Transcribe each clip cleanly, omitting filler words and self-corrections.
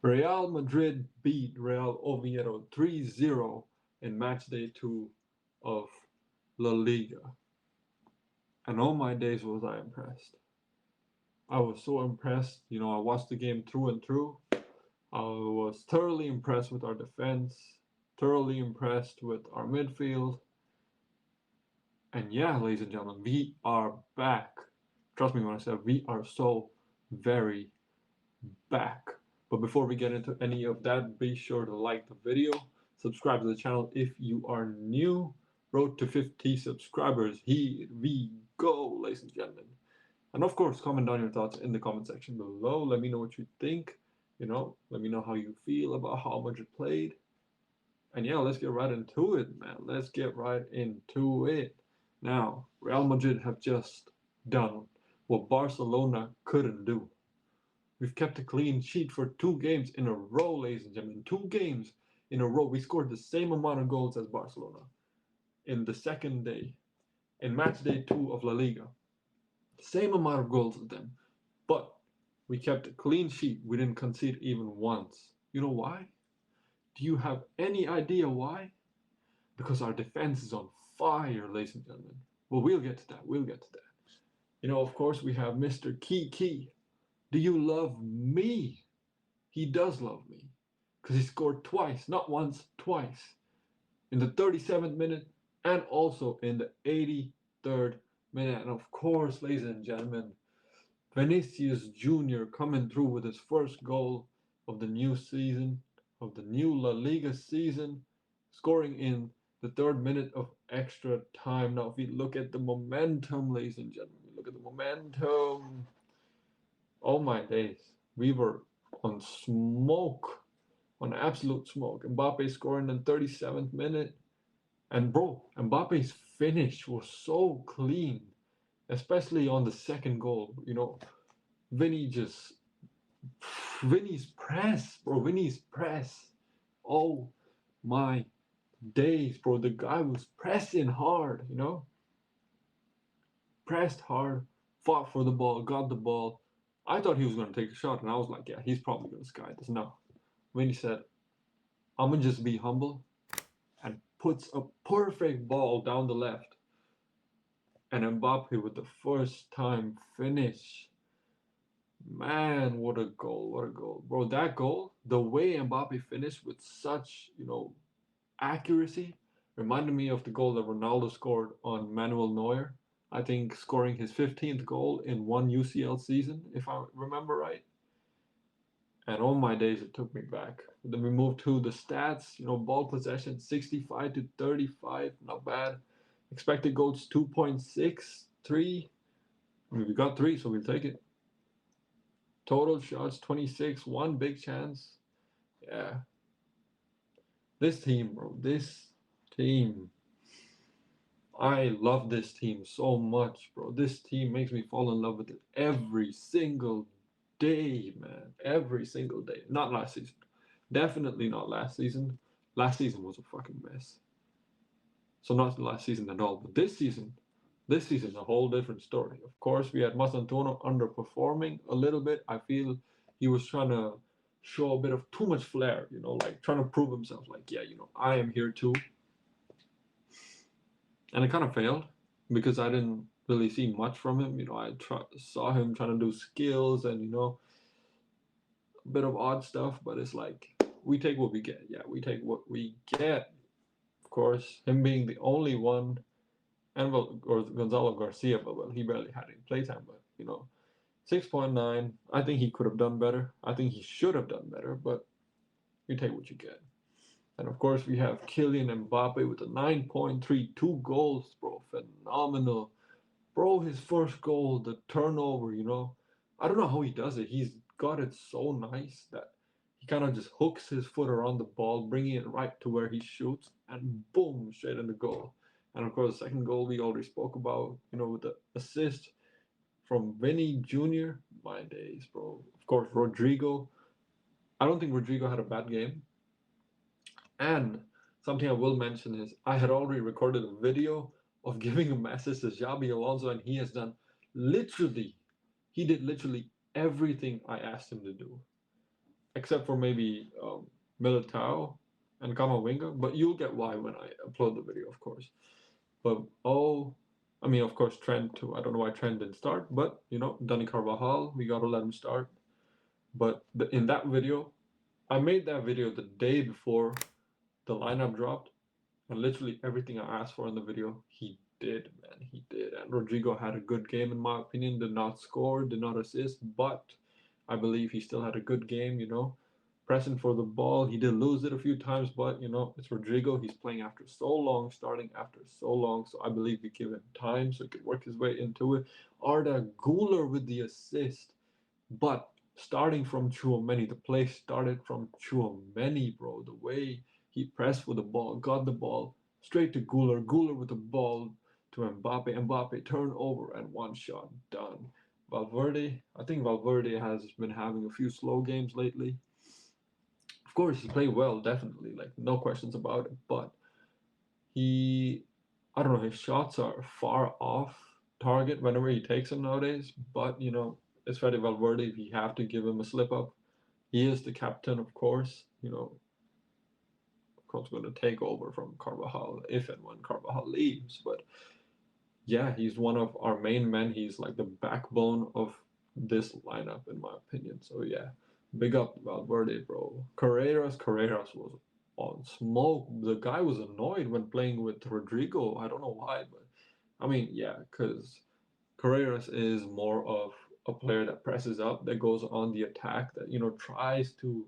Real Madrid beat Real Oviedo 3-0 in match day 2 of La Liga. And all my days was I impressed. I was so impressed. I watched the game through and through. I was thoroughly impressed with our defense, thoroughly impressed with our midfield. And yeah, ladies and gentlemen, we are back. Trust me when I said we are so very back. But before we get into any of that, be sure to like the video, subscribe to the channel if you are new. Road to 50 subscribers. Here we go, ladies and gentlemen. And of course, comment down your thoughts in the comment section below. Let me know what you think. Let me know how you feel about how much you played. And yeah, let's get right into it, man. Let's get right into it. Now, Real Madrid have just done what Barcelona couldn't do. We've kept a clean sheet for 2 games in a row, ladies and gentlemen. 2 games in a row. We scored the same amount of goals as Barcelona in the second day, in match day 2 of La Liga. Same amount of goals as them. But we kept a clean sheet. We didn't concede even once. You know why? Do you have any idea why? Because our defense is on fire, ladies and gentlemen. Well, we'll get to that. We'll get to that. Of course, we have Mr. Key. Do you love me? He does love me. Because he scored twice, not once, twice. In the 37th minute and also in the 83rd minute. And of course, ladies and gentlemen, Vinicius Jr. coming through with his first goal of the new season, of the new La Liga season, scoring in the 3rd minute of extra time. Now, if we look at the momentum, ladies and gentlemen, look at the momentum. Oh my days, we were on smoke, on absolute smoke. Mbappe scoring in the 37th minute. And bro, Mbappe's finish was so clean, especially on the second goal. Vinny just Vinny's press, bro. Vinny's press. Oh my days, bro. The guy was pressing hard. Pressed hard, fought for the ball, got the ball. I thought he was going to take a shot, and I was like, yeah, he's probably going to sky this. No. Vinny said, I'm going to just be humble, and puts a perfect ball down the left. And Mbappe with the first time finish. Man, what a goal, what a goal. Bro, that goal, the way Mbappe finished with such, accuracy, reminded me of the goal that Ronaldo scored on Manuel Neuer. I think scoring his 15th goal in one UCL season, if I remember right. And all my days, it took me back. Then we moved to the stats, ball possession 65 to 35, not bad. Expected goals 2.63. I mean, we got 3, so we'll take it. Total shots 26, one big chance. Yeah. This team, bro, this team. I love this team so much, bro. This team makes me fall in love with it every single day, man. Every single day. Not last season. Definitely not last season. Last season was a fucking mess. So not the last season at all. But this season, a whole different story. Of course, we had Masantuono underperforming a little bit. I feel he was trying to show a bit of too much flair, like trying to prove himself. Like, yeah, I am here too. And it kind of failed because I didn't really see much from him. I saw him trying to do skills and a bit of odd stuff, but it's like we take what we get. Yeah, we take what we get. Of course, him being the only one, and or Gonzalo Garcia, but well, he barely had any playtime. But 6.9. I think he could have done better. I think he should have done better, but you take what you get. And of course, we have Kylian Mbappe with a 9.32 goals, bro. Phenomenal. Bro, his first goal, the turnover, I don't know how he does it. He's got it so nice that he kind of just hooks his foot around the ball, bringing it right to where he shoots, and boom, straight in the goal. And of course, the second goal we already spoke about, with the assist from Vinny Jr. My days, bro. Of course, Rodrigo. I don't think Rodrigo had a bad game. And something I will mention is I had already recorded a video of giving a message to Xabi Alonso, and he did literally everything I asked him to do, except for maybe Militao and Kamavinga. But you'll get why when I upload the video, of course. But I mean, of course, Trent too. I don't know why Trent didn't start, but Dani Carvajal, we gotta let him start. But in that video, I made that video the day before the lineup dropped, and literally everything I asked for in the video, he did, man. He did. And Rodrigo had a good game, in my opinion. Did not score, did not assist, but I believe he still had a good game. Pressing for the ball. He did lose it a few times, but it's Rodrigo. He's playing after so long, starting after so long. So I believe we give him time so he could work his way into it. Arda Güler with the assist. But starting from Chouameni, the play started from Chouameni, bro. The way he pressed with the ball, got the ball straight to Güler, Güler with the ball to Mbappe, Mbappe turnover and one shot done. Valverde, I think Valverde has been having a few slow games lately. Of course, he played well, definitely, like no questions about it. But I don't know, his shots are far off target whenever he takes them nowadays. But it's Fede Valverde. We have to give him a slip up. He is the captain, of course. Of course, going to take over from Carvajal if and when Carvajal leaves. But yeah, he's one of our main men. He's like the backbone of this lineup, in my opinion. So yeah, big up Valverde, bro. Carreras was on smoke. The guy was annoyed when playing with Rodrigo. I don't know why, but I mean, yeah, because Carreras is more of a player that presses up, that goes on the attack, that tries to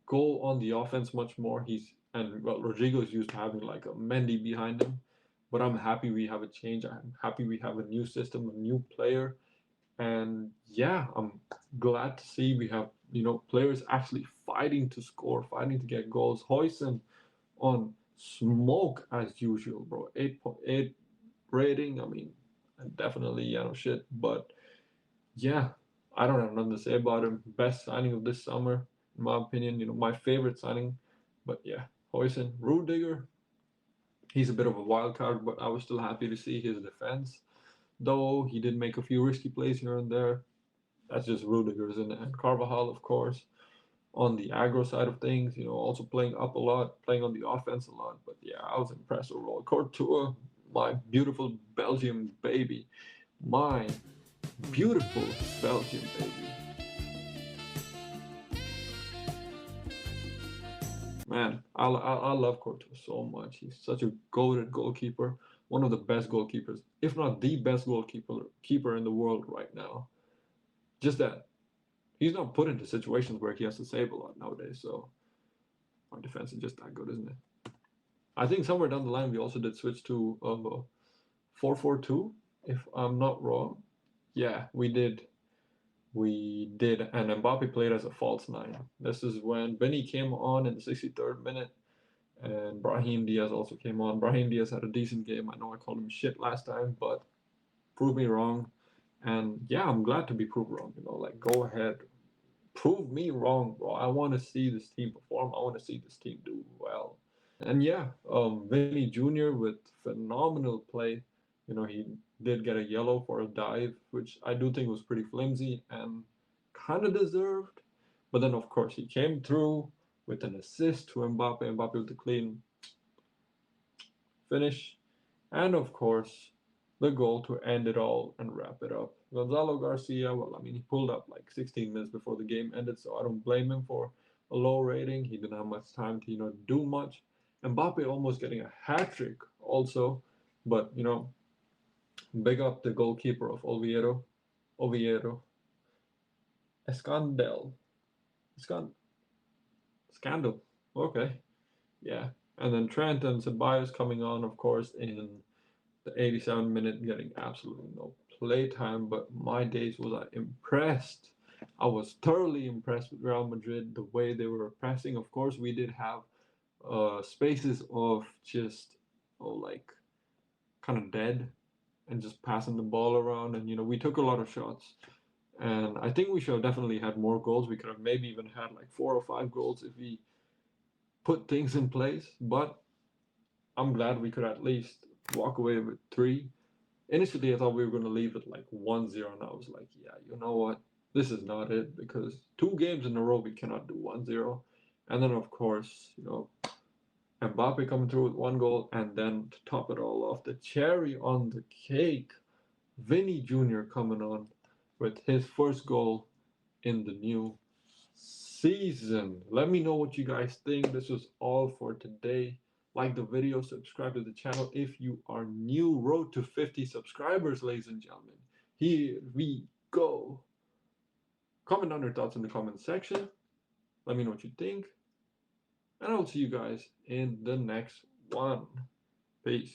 go on the offense much more. Rodrigo is used to having like a Mendy behind him, but I'm happy we have a change. I'm happy we have a new system, a new player, and yeah, I'm glad to see we have players actually fighting to score, fighting to get goals. Huijsen on smoke as usual, bro. 8.8 rating. I mean, definitely shit, but yeah, I don't have nothing to say about him. Best signing of this summer, in my opinion. My favorite signing. But yeah, Huijsen, Rudiger, he's a bit of a wild card, but I was still happy to see his defense. Though he did make a few risky plays here and there. That's just Rudiger's and Carvajal, of course, on the aggro side of things. Also playing up a lot, playing on the offense a lot. But yeah, I was impressed overall. Courtois, my beautiful Belgium baby, my beautiful Belgium baby. Man, I love Courtois so much. He's such a goated goalkeeper, one of the best goalkeepers, if not the best goalkeeper in the world right now. Just that he's not put into situations where he has to save a lot nowadays. So our defense is just that good, isn't it? I think somewhere down the line we also did switch to 4-4-2, if I'm not wrong. Yeah, we did. And Mbappe played as a false nine. This is when Benny came on in the 63rd minute, and Brahim Diaz also came on. Brahim Diaz had a decent game. I know I called him shit last time, but prove me wrong. And yeah, I'm glad to be proved wrong. Like go ahead, prove me wrong, bro. I want to see this team perform. I want to see this team do well. And yeah, Vinny Jr. with phenomenal play. He did get a yellow for a dive, which I do think was pretty flimsy and kind of deserved. But then, of course, he came through with an assist to Mbappe. Mbappe with a clean finish. And of course, the goal to end it all and wrap it up. Gonzalo Garcia, well, I mean, he pulled up like 16 minutes before the game ended, so I don't blame him for a low rating. He didn't have much time to, do much. Mbappe almost getting a hat trick also, but big up the goalkeeper of Oviedo, Escandel, Scandal. Okay, yeah, and then Trent and Ceballos coming on, of course, in the 87 minute, getting absolutely no play time. But my days was I impressed. I was thoroughly impressed with Real Madrid, the way they were pressing. Of course, we did have spaces of just like kind of dead and just passing the ball around, and we took a lot of shots. And I think we should have definitely had more goals. We could have maybe even had like 4 or 5 goals if we put things in place. But I'm glad we could at least walk away with 3. Initially, I thought we were going to leave it like 1-0, and I was like, yeah, you know what? this is not it because 2 games in a row we cannot do 1-0. And then, of course, Mbappe coming through with 1 goal, and then to top it all off, the cherry on the cake, Vinny Jr. coming on with his first goal in the new season. Let me know what you guys think. This was all for today. Like the video, subscribe to the channel if you are new. Road to 50 subscribers, ladies and gentlemen. Here we go. Comment down your thoughts in the comment section. Let me know what you think. And I'll see you guys in the next one. Peace.